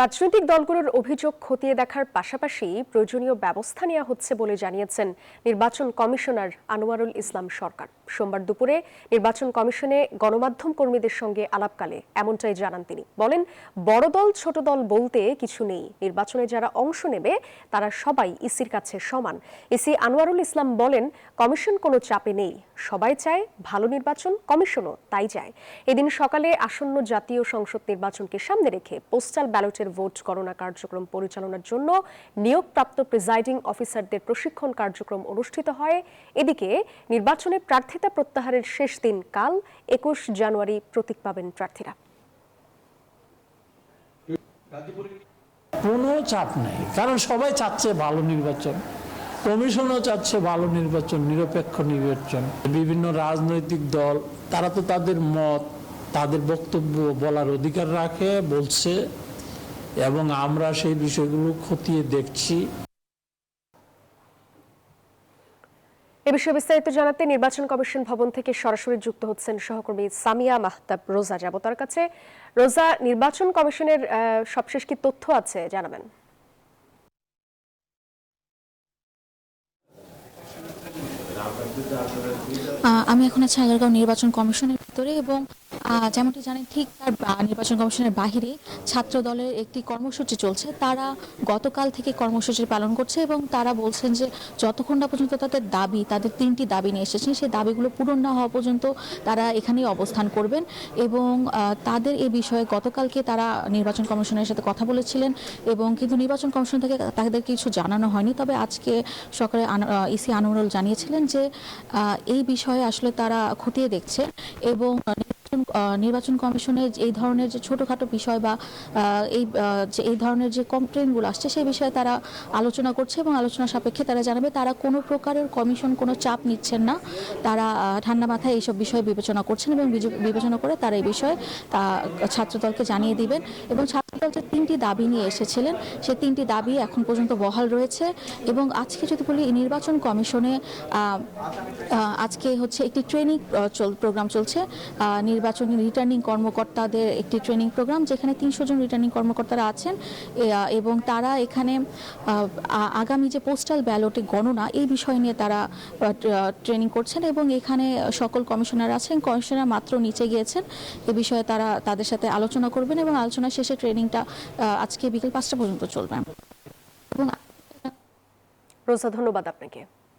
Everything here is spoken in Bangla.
রাজনৈতিক দলগুলোর অভিযোগ খতিয়ে দেখার পাশাপাশি প্রয়োজনীয় ব্যবস্থা নেওয়া হচ্ছে বলে জানিয়েছেন নির্বাচন কমিশনার আনোয়ারুল ইসলাম সরকার। সোমবার দুপুরে নির্বাচন কমিশনে গণমাধ্যম কর্মীদের সঙ্গে আলাপকালে এমনটাই জানান তিনি। বলেন, বড় দল ছোট দল বলতে কিছু নেই, নির্বাচনে যারা অংশ নেবে তারা সবাই ইসির কাছে সমান। ইসি আনোয়ারুল ইসলাম বলেন, কমিশন কোনো চাপে নেই, সবাই চায় ভালো নির্বাচন, কমিশনও তাই চায়। এদিন সকালে আসন্ন জাতীয় সংসদ নির্বাচনকে সামনে রেখে পোস্টাল ব্যালটের ভোট গণনা কার্যক্রম পরিচালনার জন্য নিয়োগপ্রাপ্ত প্রিজাইডিং অফিসারদের প্রশিক্ষণ কার্যক্রম অনুষ্ঠিত হয়। এদিকে নির্বাচনে প্রার্থিতা প্রত্যাহারের শেষ দিন কাল 21 জানুয়ারি প্রতীক পাবেন প্রার্থীরা। কোনো চাপ নেই, কারণ সবাই চাচ্ছে ভালো নির্বাচন, কমিশনও চাচ্ছে ভালো নির্বাচন, নিরপেক্ষ নির্বাচন। বিভিন্ন রাজনৈতিক দল তারা তো তাদের মত, তাদের বক্তব্য বলার অধিকার রাখে, বলছে, এবং আমরা সেই বিষয়গুলো খতিয়ে দেখছি। এ বিষয়ে বিস্তারিত জানাতে নির্বাচন কমিশন ভবন থেকে সরাসরি যুক্ত হচ্ছেন সহকর্মী সামিয়া মাহতাব রোজা। যাব তার কাছে। রোজা, নির্বাচন কমিশনের সবশেষ কি তথ্য আছে জানাবেন? আমি এখন আছি আগারগাঁও নির্বাচন কমিশনের ভিতরে, এবং যেমনটি জানেন ঠিক তার নির্বাচন কমিশনের বাহিরে ছাত্র দলের একটি কর্মসূচি চলছে। তারা গতকাল থেকে কর্মসূচি পালন করছে এবং তারা বলছেন যে যতক্ষণ না পর্যন্ত তাদের দাবি, তাদের 3টি দাবি নিয়ে এসেছেন, সেই দাবিগুলো পূরণ না হওয়া পর্যন্ত তারা এখানেই অবস্থান করবেন। এবং তাদের এই বিষয়ে গতকালকে তারা নির্বাচন কমিশনের সাথে কথা বলেছিলেন, এবং কিন্তু নির্বাচন কমিশন থেকে তাদের কিছু জানানো হয়নি। তবে আজকে সকালে ইসি আনোয়ারুল জানিয়েছিলেন যে এই বিষয়ে আসলে তারা খতিয়ে দেখছে, এবং নির্বাচন কমিশনের এই ধরনের যে ছোটখাটো বিষয় বা এই ধরনের যে কমপ্লেনগুলো আসছে সেই বিষয়ে তারা আলোচনা করছে, এবং আলোচনা সাপেক্ষে তারা জানাবে। তারা কোনো প্রকারের কমিশন কোনো চাপ নিচ্ছেন না, তারা ঠান্ডা মাথায় এইসব বিষয়ে বিবেচনা করছেন, এবং বিবেচনা করে তারা এই বিষয়ে ছাত্রদলকে জানিয়ে দিবেন। এবং ছাত্রদল যে 3টি দাবি নিয়ে এসেছিলেন সেই 3টি দাবি এখন পর্যন্ত বহাল রয়েছে। এবং আজকে যদি বলি, নির্বাচন কমিশনে আজকে হচ্ছে একটি ট্রেনিং প্রোগ্রাম চলছে, নির্বাচনী রিটার্নিং কর্মকর্তাদের একটি ট্রেনিং প্রোগ্রাম, যেখানে 300 জন রিটার্নিং কর্মকর্তারা আছেন, এবং তারা এখানে আগামী যে পোস্টাল ব্যালটে গণনা এই বিষয় নিয়ে তারা ট্রেনিং করছেন। এবং এখানে সকল কমিশনার আছেন, কমিশনার মাত্র নিচে গিয়েছেন, এ বিষয়ে তারা তাদের সাথে আলোচনা করবেন, এবং আলোচনা শেষে ট্রেনিংটা আজকে বিকেল 5টা পর্যন্ত চলবে। রোজা, ধন্যবাদ আপনাকে।